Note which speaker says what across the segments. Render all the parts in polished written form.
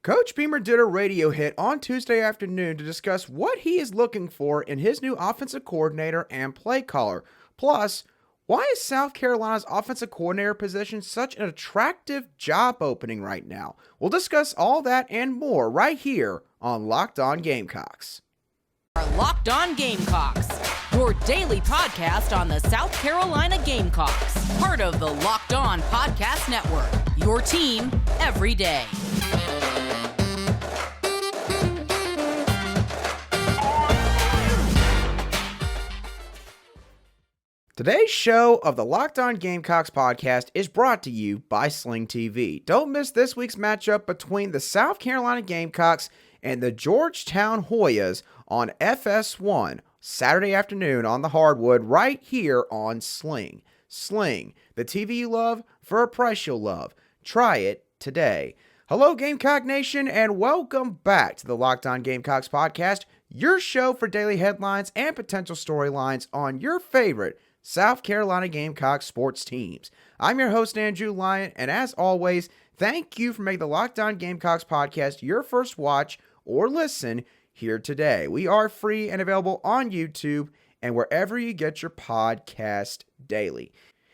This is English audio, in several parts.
Speaker 1: Coach Beamer did a radio hit on Tuesday afternoon to discuss what he is looking for in his new offensive coordinator and play caller. Plus, why is South Carolina's offensive coordinator position such an attractive job opening right now? We'll discuss all that and more right here on Locked On Gamecocks.
Speaker 2: Locked On Gamecocks, your daily podcast on the South Carolina Gamecocks, part of the Locked On Podcast Network, your team every day.
Speaker 1: Today's show of the Locked On Gamecocks podcast is brought to you by Sling TV. Don't miss this week's matchup between the South Carolina Gamecocks and the Georgetown Hoyas on FS1 Saturday afternoon on the hardwood right here on Sling. Sling, the TV you love for a price you'll love. Try it today. Hello, Gamecock Nation, and welcome back to the Locked On Gamecocks podcast, your show for daily headlines and potential storylines on your favorite South Carolina Gamecock sports teams. I'm your host, Andrew Lyon, and as always, thank you for making the Locked On Gamecocks podcast your first watch or listen here today. We are free and available on YouTube and wherever you get your podcast daily.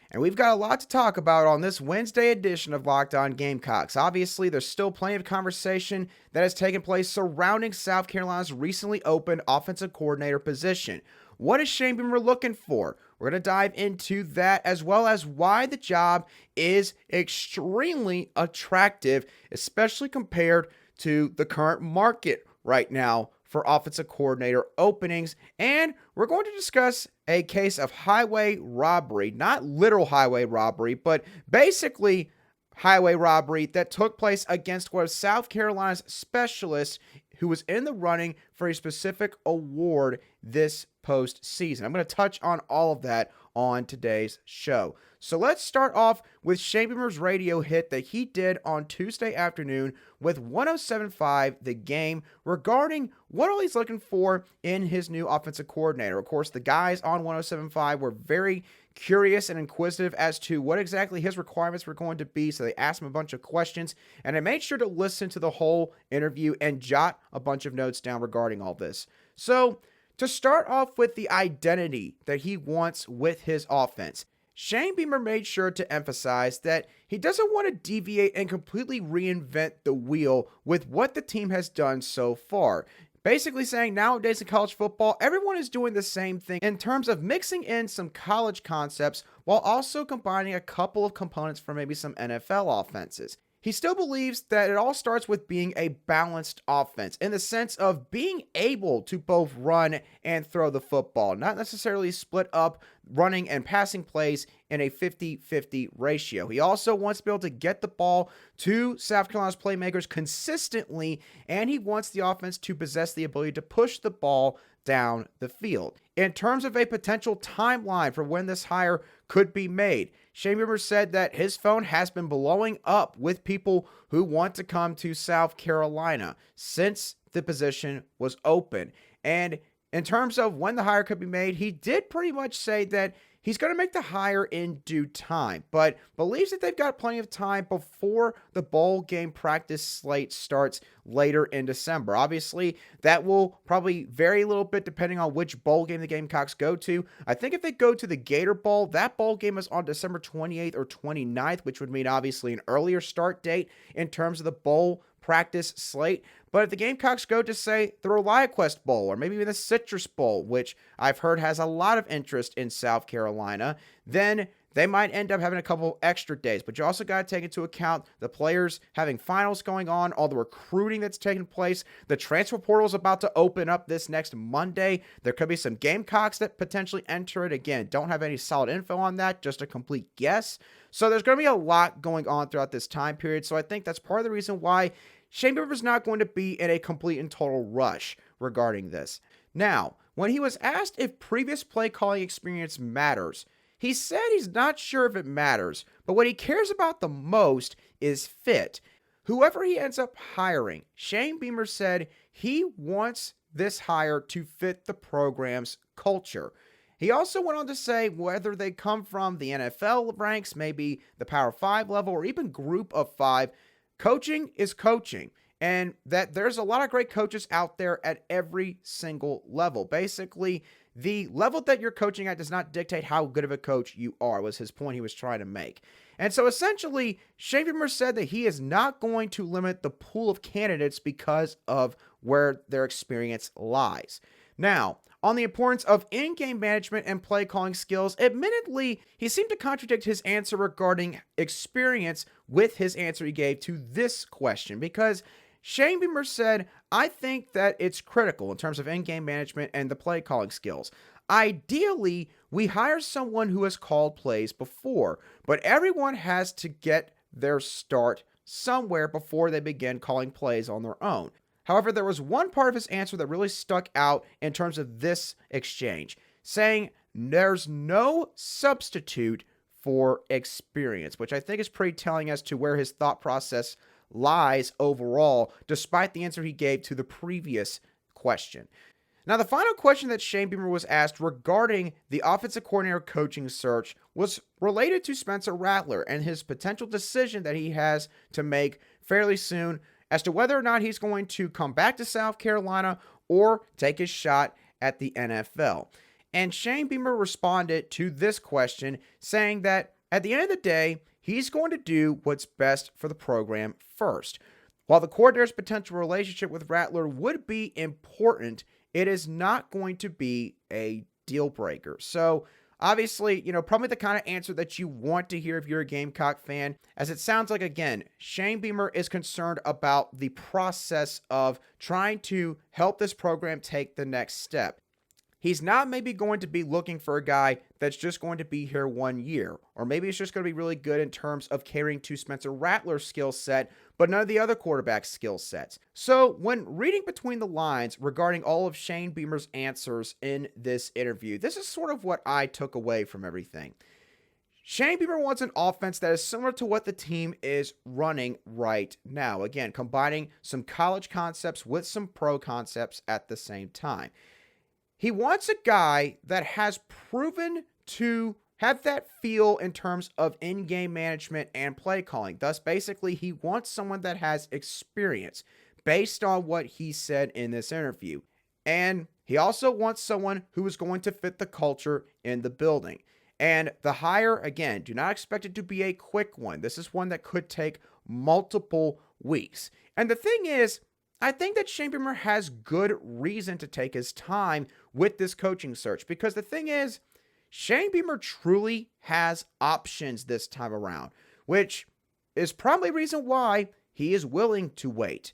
Speaker 1: And we've got a lot to talk about on this Wednesday edition of Locked On Gamecocks. Obviously, there's still plenty of conversation that has taken place surrounding South Carolina's recently opened offensive coordinator position. What is Shane Beamer looking for? We're going to dive into that, as well as why the job is extremely attractive, especially compared to the current market right now for offensive coordinator openings. And we're going to discuss a case of highway robbery, not literal highway robbery, but basically highway robbery that took place against one of South Carolina's specialists who was in the running for a specific award this postseason. I'm going to touch on all of that on today's show. So let's start off with Shane Beamer's radio hit that he did on Tuesday afternoon with 107.5 The Game regarding what all he's looking for in his new offensive coordinator. Of course, the guys on 107.5 were very curious and inquisitive as to what exactly his requirements were going to be, so they asked him a bunch of questions, and I made sure to listen to the whole interview and jot a bunch of notes down regarding all this. So, to start off with the identity that he wants with his offense, Shane Beamer made sure to emphasize that he doesn't want to deviate and completely reinvent the wheel with what the team has done so far. Basically saying nowadays in college football, everyone is doing the same thing in terms of mixing in some college concepts while also combining a couple of components from maybe some NFL offenses. He still believes that it all starts with being a balanced offense in the sense of being able to both run and throw the football, not necessarily split up running and passing plays in a 50-50 ratio. He also wants to be able to get the ball to South Carolina's playmakers consistently, and he wants the offense to possess the ability to push the ball down the field. In terms of a potential timeline for when this hire could be made, Shane Beamer said that his phone has been blowing up with people who want to come to South Carolina since the position was open. And in terms of when the hire could be made, he did pretty much say that he's going to make the hire in due time, but believes that they've got plenty of time before the bowl game practice slate starts later in December. Obviously, that will probably vary a little bit depending on which bowl game the Gamecocks go to. I think if they go to the Gator Bowl, that bowl game is on December 28th or 29th, which would mean obviously an earlier start date in terms of the bowl practice slate. But if the Gamecocks go to, say, the ReliaQuest Bowl or maybe even the Citrus Bowl, which I've heard has a lot of interest in South Carolina, then they might end up having a couple extra days. But you also got to take into account the players having finals going on, all the recruiting that's taking place. The transfer portal is about to open up this next Monday. There could be some Gamecocks that potentially enter it. Again, don't have any solid info on that, just a complete guess. So there's going to be a lot going on throughout this time period. So I think that's part of the reason why Shane Beamer's not going to be in a complete and total rush regarding this. Now, when he was asked if previous play calling experience matters, he said he's not sure if it matters, but what he cares about the most is fit. Whoever he ends up hiring, Shane Beamer said he wants this hire to fit the program's culture. He also went on to say whether they come from the NFL ranks, maybe the Power 5 level, or even Group of 5, coaching is coaching. and that there's a lot of great coaches out there at every single level. Basically, the level that you're coaching at does not dictate how good of a coach you are, was his point he was trying to make. And so essentially, Shane Beamer said that he is not going to limit the pool of candidates because of where their experience lies. Now, on the importance of in-game management and play calling skills, admittedly, he seemed to contradict his answer regarding experience with his answer he gave to this question, because Shane Beamer said, I think that it's critical in terms of in-game management and the play calling skills. Ideally, we hire someone who has called plays before, but everyone has to get their start somewhere before they begin calling plays on their own. However, there was one part of his answer that really stuck out in terms of this exchange, saying there's no substitute for experience, which I think is pretty telling as to where his thought process lies overall, despite the answer he gave to the previous question. Now, the final question that Shane Beamer was asked regarding the offensive coordinator coaching search was related to Spencer Rattler and his potential decision that he has to make fairly soon as to whether or not he's going to come back to South Carolina or take his shot at the NFL. And Shane Beamer responded to this question saying that at the end of the day, he's going to do what's best for the program first. While the coordinator's potential relationship with Rattler would be important, it is not going to be a deal breaker. So obviously, probably the kind of answer that you want to hear if you're a Gamecock fan, as it sounds like, again, Shane Beamer is concerned about the process of trying to help this program take the next step. He's not maybe going to be looking for a guy that's just going to be here 1 year, or maybe it's just going to be really good in terms of catering to Spencer Rattler's skill set, but none of the other quarterback skill sets. So when reading between the lines regarding all of Shane Beamer's answers in this interview, this is sort of what I took away from everything. Shane Beamer wants an offense that is similar to what the team is running right now. Again, combining some college concepts with some pro concepts at the same time. He wants a guy that has proven to have that feel in terms of in-game management and play calling. Thus, basically, he wants someone that has experience based on what he said in this interview. And he also wants someone who is going to fit the culture in the building. And the hire, again, do not expect it to be a quick one. This is one that could take multiple weeks. And the thing is, I think that Shane Beamer has good reason to take his time with this coaching search, because the thing is, Shane Beamer truly has options this time around, which is probably a reason why he is willing to wait.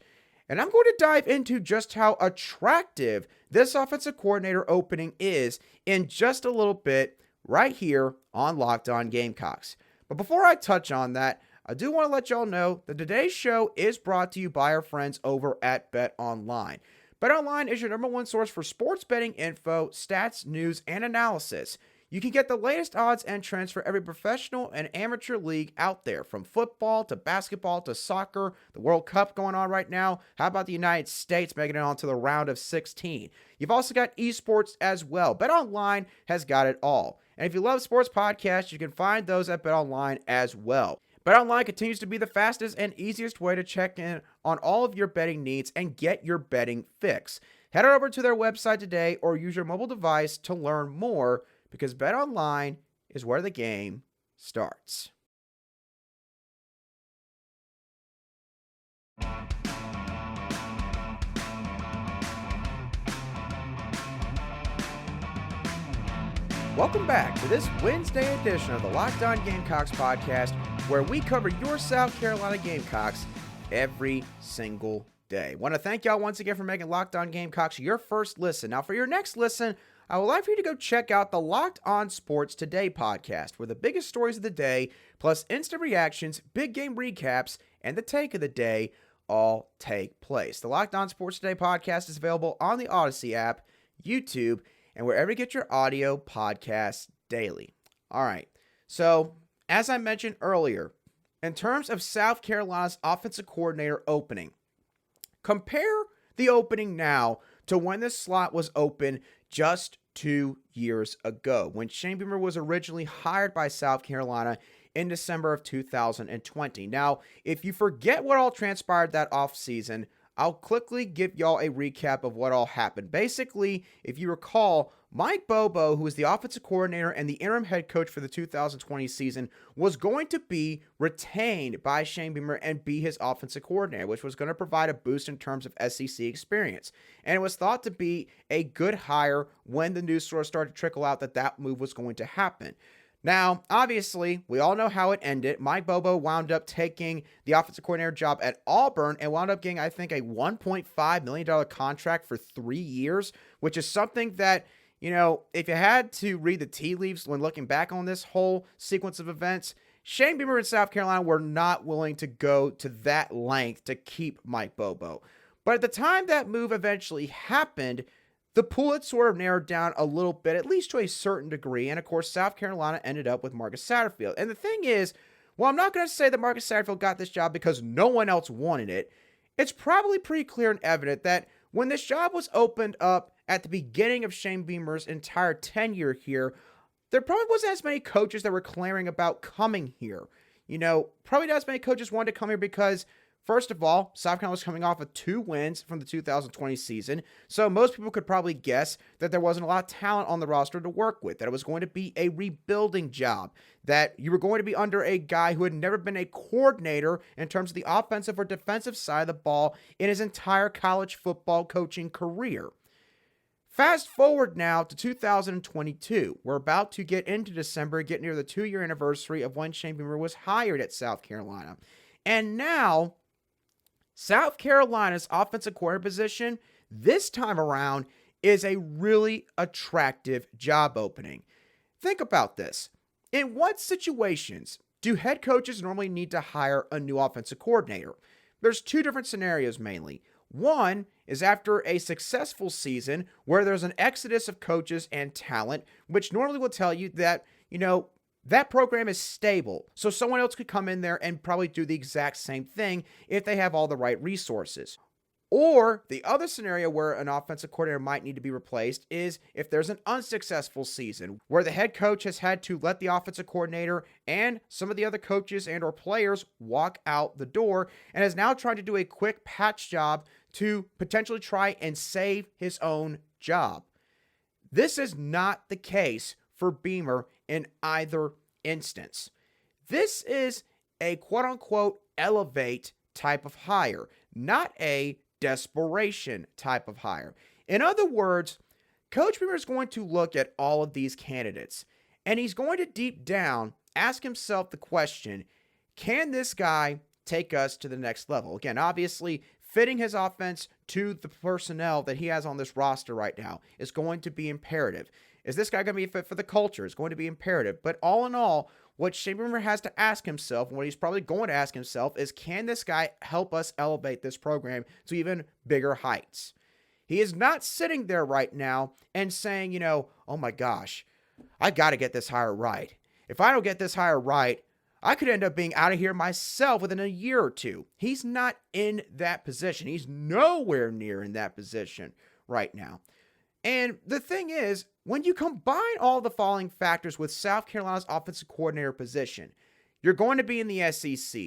Speaker 1: And I'm going to dive into just how attractive this offensive coordinator opening is in just a little bit right here on Locked On Gamecocks. But before I touch on that, I do want to let y'all know that today's show is brought to you by our friends over at BetOnline. BetOnline is your number one source for sports betting info, stats, news, and analysis. You can get the latest odds and trends for every professional and amateur league out there, from football to basketball to soccer, the World Cup going on right now. How about the United States making it onto the round of 16? You've also got esports as well. BetOnline has got it all. And if you love sports podcasts, you can find those at BetOnline as well. BetOnline continues to be the fastest and easiest way to check in on all of your betting needs and get your betting fix. Head on over to their website today or use your mobile device to learn more, because BetOnline is where the game starts. Welcome back to this Wednesday edition of the Locked On Gamecocks podcast, where we cover your South Carolina Gamecocks every single day. Want to thank y'all once again for making Locked On Gamecocks your first listen. Now, for your next listen, I would like for you to go check out the Locked On Sports Today podcast, where the biggest stories of the day, plus instant reactions, big game recaps, and the take of the day all take place. The Locked On Sports Today podcast is available on the Odyssey app, YouTube, and wherever you get your audio podcasts daily. All right, so as I mentioned earlier, in terms of South Carolina's offensive coordinator opening, compare the opening now to when this slot was open just 2 years ago, when Shane Beamer was originally hired by South Carolina in December of 2020. Now, if you forget what all transpired that offseason, I'll quickly give y'all a recap of what all happened. Basically, if you recall, Mike Bobo, who was the offensive coordinator and the interim head coach for the 2020 season, was going to be retained by Shane Beamer and be his offensive coordinator, which was going to provide a boost in terms of SEC experience. And it was thought to be a good hire when the news source started to trickle out that move was going to happen. Now, obviously, we all know how it ended. Mike Bobo wound up taking the offensive coordinator job at Auburn and wound up getting, I think, a $1.5 million contract for 3 years, which is something that, if you had to read the tea leaves when looking back on this whole sequence of events, Shane Beamer in South Carolina were not willing to go to that length to keep Mike Bobo. But at the time that move eventually happened, the pool had sort of narrowed down a little bit, at least to a certain degree, and of course, South Carolina ended up with Marcus Satterfield. And the thing is, well, I'm not going to say that Marcus Satterfield got this job because no one else wanted it. It's probably pretty clear and evident that when this job was opened up at the beginning of Shane Beamer's entire tenure here, there probably wasn't as many coaches that were clamoring about coming here. Probably not as many coaches wanted to come here because, first of all, South Carolina was coming off of 2 wins from the 2020 season, so most people could probably guess that there wasn't a lot of talent on the roster to work with, that it was going to be a rebuilding job, that you were going to be under a guy who had never been a coordinator in terms of the offensive or defensive side of the ball in his entire college football coaching career. Fast forward now to 2022. We're about to get into December, get near the 2-year anniversary of when Shane Beamer was hired at South Carolina. And now, South Carolina's offensive coordinator position, this time around, is a really attractive job opening. Think about this. In what situations do head coaches normally need to hire a new offensive coordinator? There's 2 different scenarios mainly. One is after a successful season where there's an exodus of coaches and talent, which normally will tell you that, that program is stable. So someone else could come in there and probably do the exact same thing if they have all the right resources. Or the other scenario where an offensive coordinator might need to be replaced is if there's an unsuccessful season where the head coach has had to let the offensive coordinator and some of the other coaches and or players walk out the door and is now trying to do a quick patch job to potentially try and save his own job. This is not the case for Beamer in either instance. This is a quote-unquote elevate type of hire, not a desperation type of hire. In other words, Coach Beamer is going to look at all of these candidates, and he's going to deep down ask himself the question, can this guy take us to the next level? Again, obviously, fitting his offense to the personnel that he has on this roster right now is going to be imperative. Is this guy going to be fit for the culture? It's going to be imperative. But all in all, what Shane Beamer has to ask himself, and what he's probably going to ask himself, is can this guy help us elevate this program to even bigger heights? He is not sitting there right now and saying, oh my gosh, I got to get this hire right. If I don't get this hire right, I could end up being out of here myself within a year or 2. He's not in that position. He's nowhere near in that position right now. And the thing is, when you combine all the following factors with South Carolina's offensive coordinator position, you're going to be in the SEC.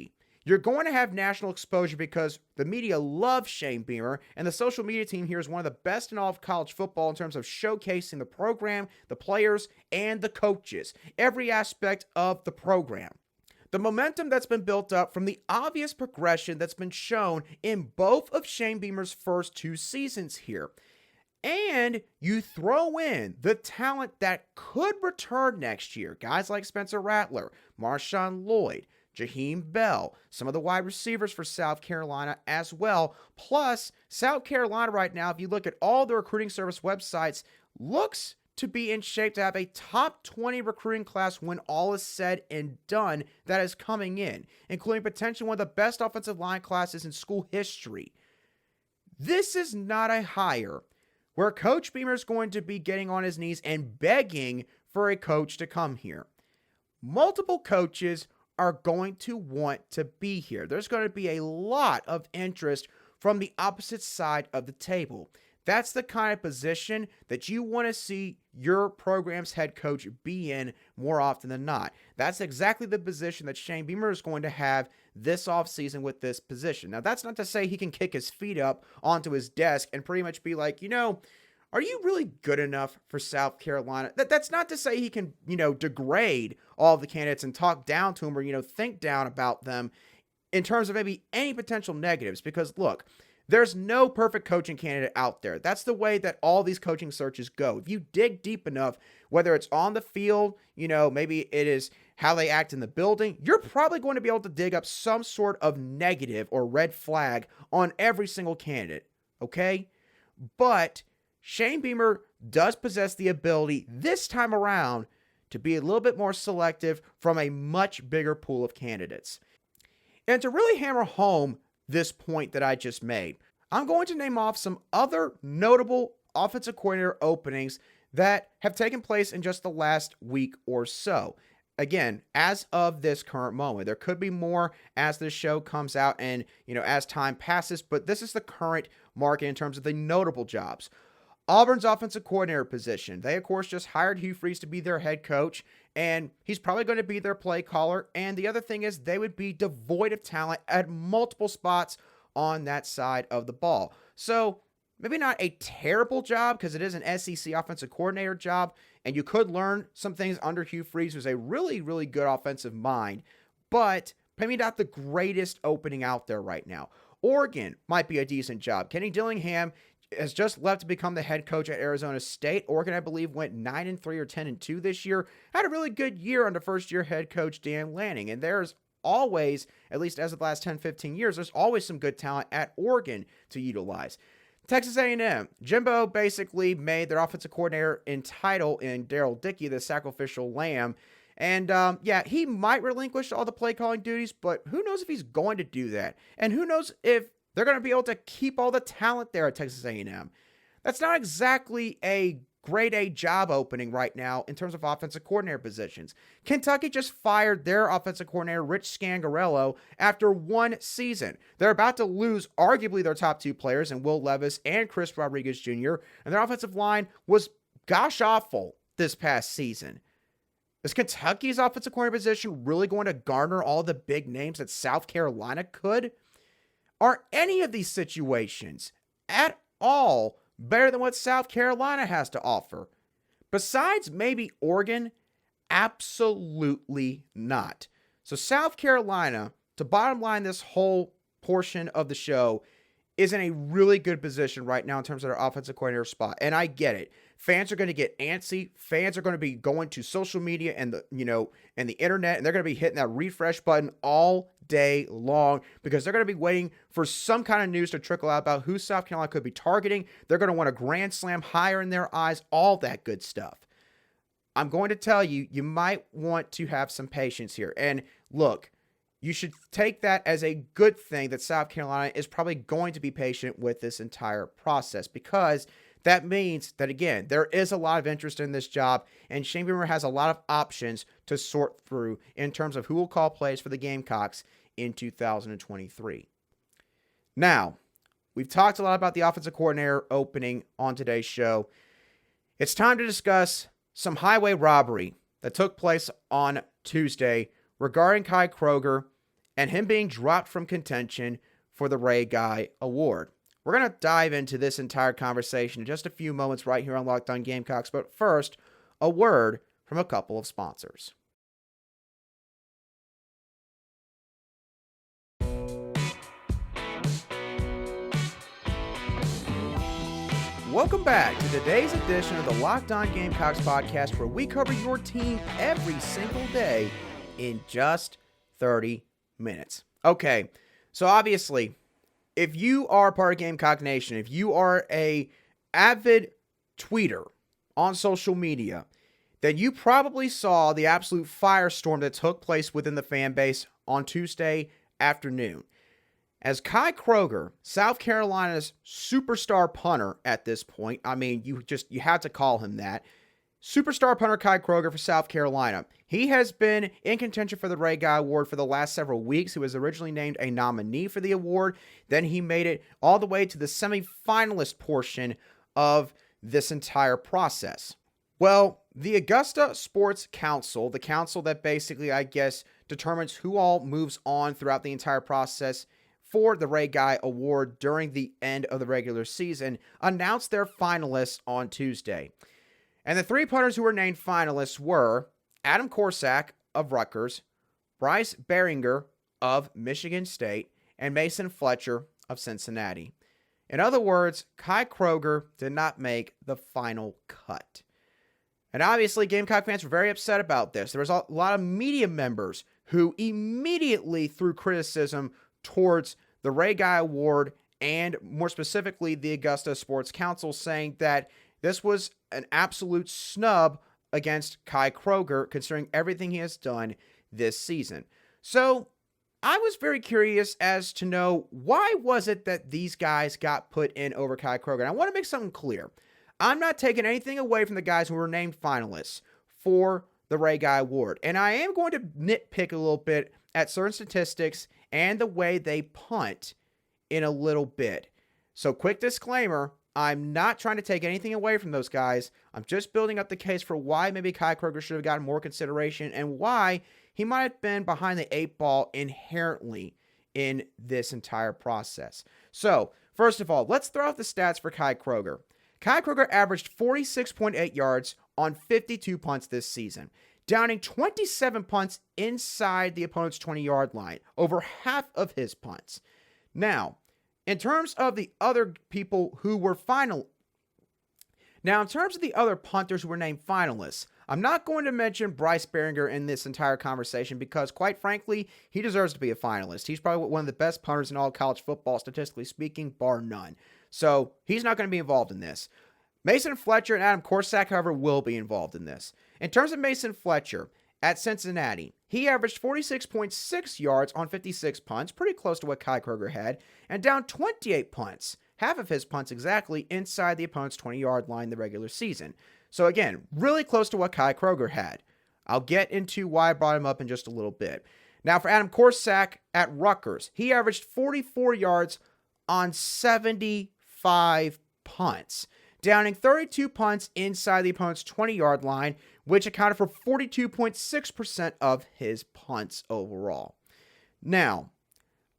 Speaker 1: You're going to have national exposure because the media loves Shane Beamer, and the social media team here is one of the best in all of college football in terms of showcasing the program, the players, and the coaches, every aspect of the program. The momentum that's been built up from the obvious progression that's been shown in both of Shane Beamer's first 2 seasons here. And you throw in the talent that could return next year. Guys like Spencer Rattler, Marshawn Lloyd, Jaheim Bell, some of the wide receivers for South Carolina as well. Plus, South Carolina right now, if you look at all the recruiting service websites, looks to be in shape to have a top 20 recruiting class when all is said and done that is coming in, including potentially one of the best offensive line classes in school history. This is not a hire where Coach Beamer is going to be getting on his knees and begging for a coach to come here. Multiple coaches are going to want to be here. There's going to be a lot of interest from the opposite side of the table. That's the kind of position that you want to see your program's head coach be in more often than not. That's exactly the position that Shane Beamer is going to have this offseason with this position. Now, that's not to say he can kick his feet up onto his desk and pretty much be like, are you really good enough for South Carolina? That's not to say he can, degrade all of the candidates and talk down to them or, think down about them in terms of maybe any potential negatives. Because look, there's no perfect coaching candidate out there. That's the way that all these coaching searches go. If you dig deep enough, whether it's on the field, maybe it is how they act in the building, you're probably going to be able to dig up some sort of negative or red flag on every single candidate. Okay? But Shane Beamer does possess the ability this time around to be a little bit more selective from a much bigger pool of candidates. And to really hammer home this point that I just made, I'm going to name off some other notable offensive coordinator openings that have taken place in just the last week or so. Again, as of this current moment, there could be more as this show comes out and, as time passes, but this is the current market in terms of the notable jobs. Auburn's offensive coordinator position. They, of course, just hired Hugh Freeze to be their head coach, and he's probably going to be their play caller. And the other thing is they would be devoid of talent at multiple spots on that side of the ball. So maybe not a terrible job because it is an SEC offensive coordinator job, and you could learn some things under Hugh Freeze, who's a really, really good offensive mind, but maybe not the greatest opening out there right now. Oregon might be a decent job. Kenny Dillingham has just left to become the head coach at Arizona State. Oregon, I believe, went 9-3 or 10-2 this year. Had a really good year under first-year head coach Dan Lanning. And there's always, at least as of the last 10, 15 years, there's always some good talent at Oregon to utilize. Texas A&M. Jimbo basically made their offensive coordinator in title in Darryl Dickey, the sacrificial lamb. And he might relinquish all the play calling duties, but who knows if he's going to do that? And who knows if they're going to be able to keep all the talent there at Texas A&M. That's not exactly a grade A job opening right now in terms of offensive coordinator positions. Kentucky just fired their offensive coordinator, Rich Scangarello, after one season. They're about to lose arguably their top two players in Will Levis and Chris Rodriguez Jr., and their offensive line was gosh awful this past season. Is Kentucky's offensive coordinator position really going to garner all the big names that South Carolina could? Are any of these situations at all better than what South Carolina has to offer? Besides maybe Oregon, absolutely not. So South Carolina, to bottom line this whole portion of the show, is in a really good position right now in terms of their offensive coordinator spot. And I get it. Fans are going to get antsy. Fans are going to be going to social media and the internet, and they're going to be hitting that refresh button all day long because they're going to be waiting for some kind of news to trickle out about who South Carolina could be targeting. They're going to want a grand slam higher in their eyes, all that good stuff. I'm going to tell you, you might want to have some patience here. And look, you should take that as a good thing that South Carolina is probably going to be patient with this entire process, because that means that, again, there is a lot of interest in this job, and Shane Beamer has a lot of options to sort through in terms of who will call plays for the Gamecocks in 2023. Now, we've talked a lot about the offensive coordinator opening on today's show. It's time to discuss some highway robbery that took place on Tuesday regarding Kai Kroeger and him being dropped from contention for the Ray Guy Award. We're going to dive into this entire conversation in just a few moments right here on Locked On Gamecocks, but first, a word from a couple of sponsors. Welcome back to today's edition of the Locked On Gamecocks podcast, where we cover your team every single day in just 30 minutes. Okay, so obviously, if you are part of Gamecock Nation, if you are a avid tweeter on social media, then you probably saw the absolute firestorm that took place within the fan base on Tuesday afternoon. As Kai Kroeger, South Carolina's superstar punter at this point, I mean, you have to call him that, superstar punter Kai Kroeger for South Carolina. He has been in contention for the Ray Guy Award for the last several weeks. He was originally named a nominee for the award. Then he made it all the way to the semifinalist portion of this entire process. Well, the Augusta Sports Council, the council that basically, I guess, determines who all moves on throughout the entire process for the Ray Guy Award during the end of the regular season, announced their finalists on Tuesday. And the 3 punters who were named finalists were Adam Korsak of Rutgers, Bryce Beringer of Michigan State, and Mason Fletcher of Cincinnati. In other words, Kai Kroeger did not make the final cut. And obviously, Gamecock fans were very upset about this. There was a lot of media members who immediately threw criticism towards the Ray Guy Award and more specifically the Augusta Sports Council, saying that this was an absolute snub against Kai Kroeger considering everything he has done this season. So I was very curious as to know why was it that these guys got put in over Kai Kroeger. And I want to make something clear. I'm not taking anything away from the guys who were named finalists for the Ray Guy Award. And I am going to nitpick a little bit at certain statistics and the way they punt in a little bit. So quick disclaimer, I'm not trying to take anything away from those guys. I'm just building up the case for why maybe Kai Kroeger should have gotten more consideration and why he might have been behind the 8 ball inherently in this entire process. So, first of all, let's throw out the stats for Kai Kroeger. Kai Kroeger averaged 46.8 yards on 52 punts this season, downing 27 punts inside the opponent's 20-yard line, over half of his punts. Now, in terms of the other people who were in terms of the other punters who were named finalists, I'm not going to mention Bryce Beringer in this entire conversation because, quite frankly, he deserves to be a finalist. He's probably one of the best punters in all college football, statistically speaking, bar none. So he's not going to be involved in this. Mason Fletcher and Adam Korsak, however, will be involved in this. In terms of Mason Fletcher, at Cincinnati, he averaged 46.6 yards on 56 punts, pretty close to what Kai Kroeger had, and down 28 punts, half of his punts exactly, inside the opponent's 20-yard line in the regular season. So again, really close to what Kai Kroeger had. I'll get into why I brought him up in just a little bit. Now for Adam Korsak at Rutgers, he averaged 44 yards on 75 punts, downing 32 punts inside the opponent's 20-yard line, which accounted for 42.6% of his punts overall. Now,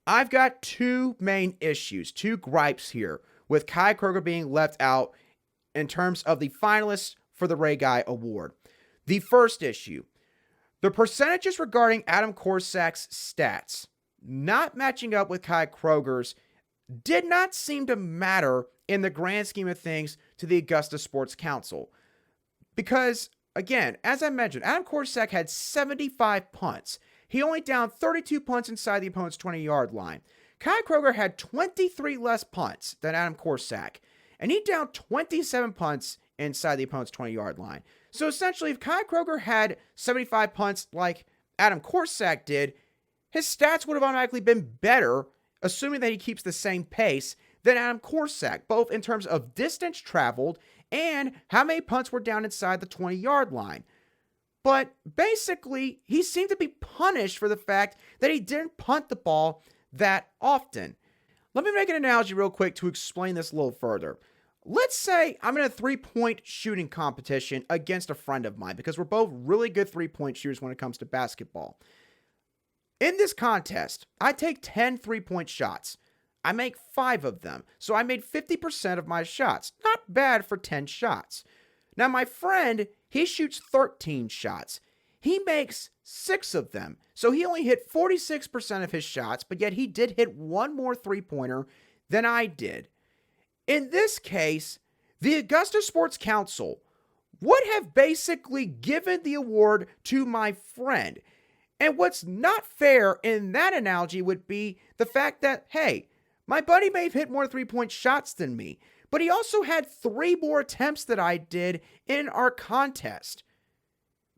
Speaker 1: I've got 2 main issues, 2 gripes here with Kai Kroeger being left out in terms of the finalists for the Ray Guy Award. The first issue, the percentages regarding Adam Korsak's stats not matching up with Kai Kroeger's did not seem to matter in the grand scheme of things to the Augusta Sports Council. Because, again, as I mentioned, Adam Korsak had 75 punts. He only downed 32 punts inside the opponent's 20-yard line. Kai Kroeger had 23 less punts than Adam Korsak, and he downed 27 punts inside the opponent's 20-yard line. So essentially, if Kai Kroeger had 75 punts like Adam Korsak did, his stats would have automatically been better, assuming that he keeps the same pace, than Adam Korsak, both in terms of distance traveled and how many punts were down inside the 20-yard line. But basically, he seemed to be punished for the fact that he didn't punt the ball that often. Let me make an analogy real quick to explain this a little further. Let's say I'm in a 3-point shooting competition against a friend of mine because we're both really good 3-point shooters when it comes to basketball. In this contest, I take 10 3-point shots. I make 5 of them, so I made 50% of my shots. Not bad for 10 shots. Now my friend, he shoots 13 shots. He makes 6 of them, so he only hit 46% of his shots, but yet he did hit 1 more 3-pointer than I did. In this case, the Augusta Sports Council would have basically given the award to my friend. And what's not fair in that analogy would be the fact that, hey, my buddy may have hit more 3-point shots than me, but he also had 3 more attempts than I did in our contest.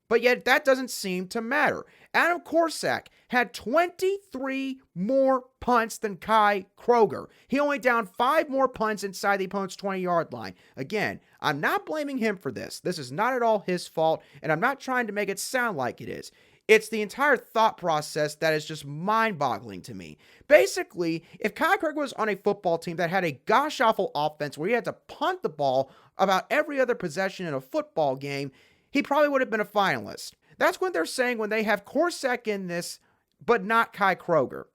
Speaker 1: But yet that doesn't seem to matter. Adam Korsak had 23 more punts than Kai Kroeger. He only downed 5 more punts inside the opponent's 20-yard line. Again, I'm not blaming him for this. This is not at all his fault, and I'm not trying to make it sound like it is. It's the entire thought process that is just mind-boggling to me. Basically, if Kai Kroeger was on a football team that had a gosh-awful offense where he had to punt the ball about every other possession in a football game, he probably would have been a finalist. That's what they're saying when they have Korsak in this, but not Kai Kroeger.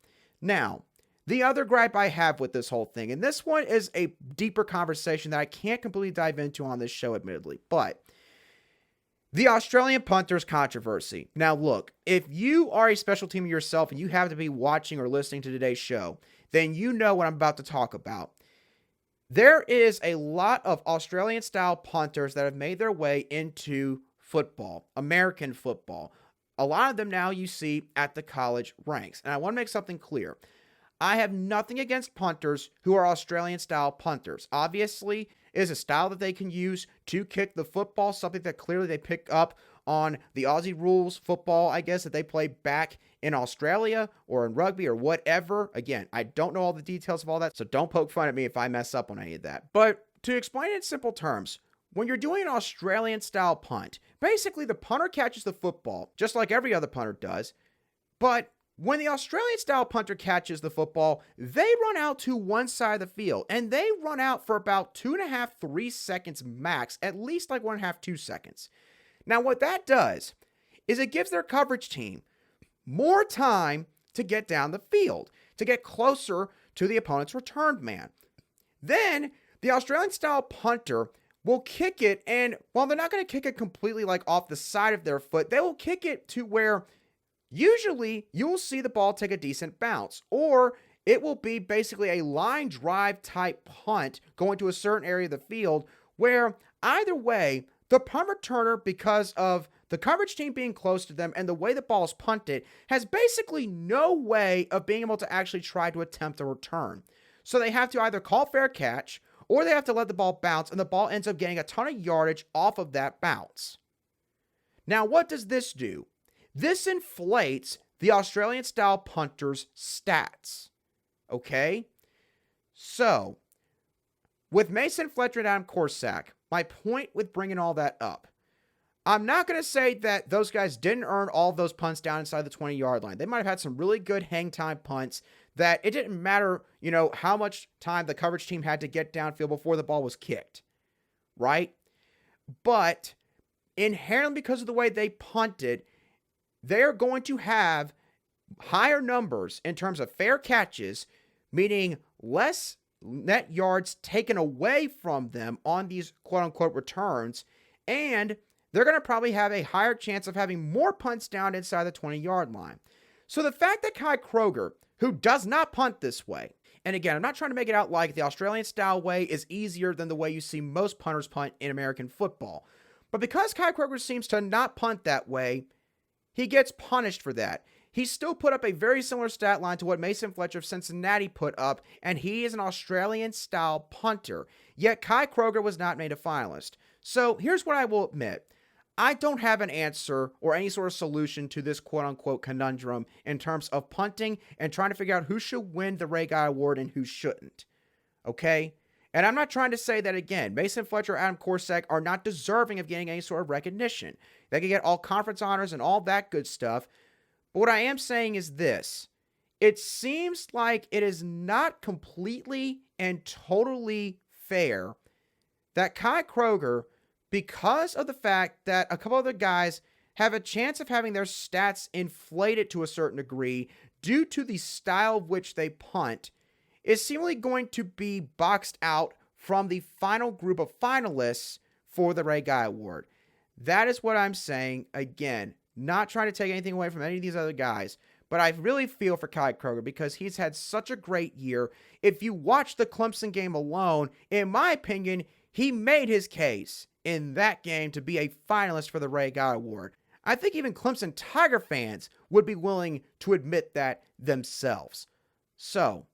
Speaker 1: Now, the other gripe I have with this whole thing, and this one is a deeper conversation that I can't completely dive into on this show, admittedly, but the Australian punters controversy. Now, look, if you are a special teamer yourself and you have to be watching or listening to today's show, then you know what I'm about to talk about. There is a lot of Australian-style punters that have made their way into football, American football. A lot of them now you see at the college ranks. And I want to make something clear. I have nothing against punters who are Australian-style punters. Obviously, it is a style that they can use to kick the football, something that clearly they pick up on the Aussie rules football, I guess, that they play back in Australia or in rugby or whatever. Again, I don't know all the details of all that, so don't poke fun at me if I mess up on any of that. But to explain it in simple terms, when you're doing an Australian-style punt, basically the punter catches the football, just like every other punter does, but when the Australian-style punter catches the football, they run out to one side of the field, and they run out for about 2.5, 3 seconds max, at least like 1.5, 2 seconds. Now, what that does is it gives their coverage team more time to get down the field, to get closer to the opponent's returned man. Then, the Australian-style punter will kick it, and while they're not going to kick it completely like off the side of their foot, they will kick it to where usually you'll see the ball take a decent bounce, or it will be basically a line drive type punt going to a certain area of the field where either way, the punt returner, because of the coverage team being close to them and the way the ball is punted, has basically no way of being able to actually try to attempt a return. So they have to either call fair catch or they have to let the ball bounce, and the ball ends up getting a ton of yardage off of that bounce. Now, what does this do? This inflates the Australian-style punter's stats. Okay? So, with Mason Fletcher and Adam Korsak, my point with bringing all that up, I'm not going to say that those guys didn't earn all of those punts down inside the 20-yard line. They might have had some really good hang time punts that it didn't matter, how much time the coverage team had to get downfield before the ball was kicked, right? But inherently, because of the way they punted, they're going to have higher numbers in terms of fair catches, meaning less net yards taken away from them on these quote-unquote returns, and they're going to probably have a higher chance of having more punts down inside the 20-yard line. So the fact that Kai Kroeger, who does not punt this way, and again, I'm not trying to make it out like the Australian-style way is easier than the way you see most punters punt in American football, but because Kai Kroeger seems to not punt that way, he gets punished for that. He still put up a very similar stat line to what Mason Fletcher of Cincinnati put up, and he is an Australian-style punter. Yet Kai Kroeger was not made a finalist. So here's what I will admit. I don't have an answer or any sort of solution to this quote-unquote conundrum in terms of punting and trying to figure out who should win the Ray Guy Award and who shouldn't. Okay? And I'm not trying to say that, again, Mason Fletcher or Adam Korsak are not deserving of getting any sort of recognition. They can get all conference honors and all that good stuff. But what I am saying is this. It seems like it is not completely and totally fair that Kai Kroeger, because of the fact that a couple other guys have a chance of having their stats inflated to a certain degree due to the style of which they punt, is seemingly going to be boxed out from the final group of finalists for the Ray Guy Award. That is what I'm saying. Again, not trying to take anything away from any of these other guys, but I really feel for Kai Kroeger because he's had such a great year. If you watch the Clemson game alone, in my opinion, he made his case in that game to be a finalist for the Ray Guy Award. I think even Clemson Tiger fans would be willing to admit that themselves. So,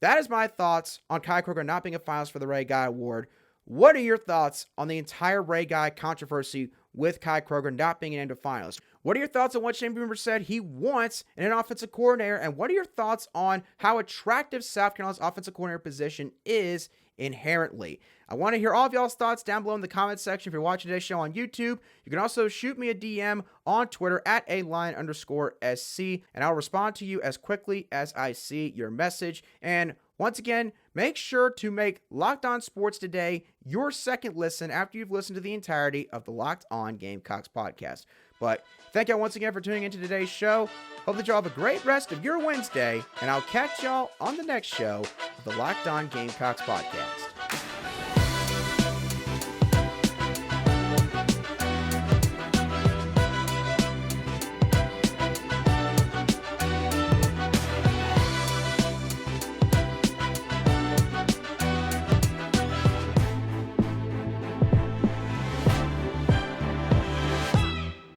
Speaker 1: that is my thoughts on Kai Kroeger not being a finalist for the Ray Guy Award. What are your thoughts on the entire Ray Guy controversy with Kai Kroeger not being named a finalist? What are your thoughts on what Shane Beamer said he wants in an offensive coordinator? And what are your thoughts on how attractive South Carolina's offensive coordinator position is inherently? I want to hear all of y'all's thoughts down below in the comments section. If you're watching today's show on YouTube, you can also shoot me a DM on Twitter at @alion_SC, and I'll respond to you as quickly as I see your message. And once again, make sure to make Locked On Sports Today your second listen after you've listened to the entirety of the Locked On Gamecocks podcast. But thank y'all once again for tuning into today's show. Hope that y'all have a great rest of your Wednesday, and I'll catch y'all on the next show of the Locked On Gamecocks podcast.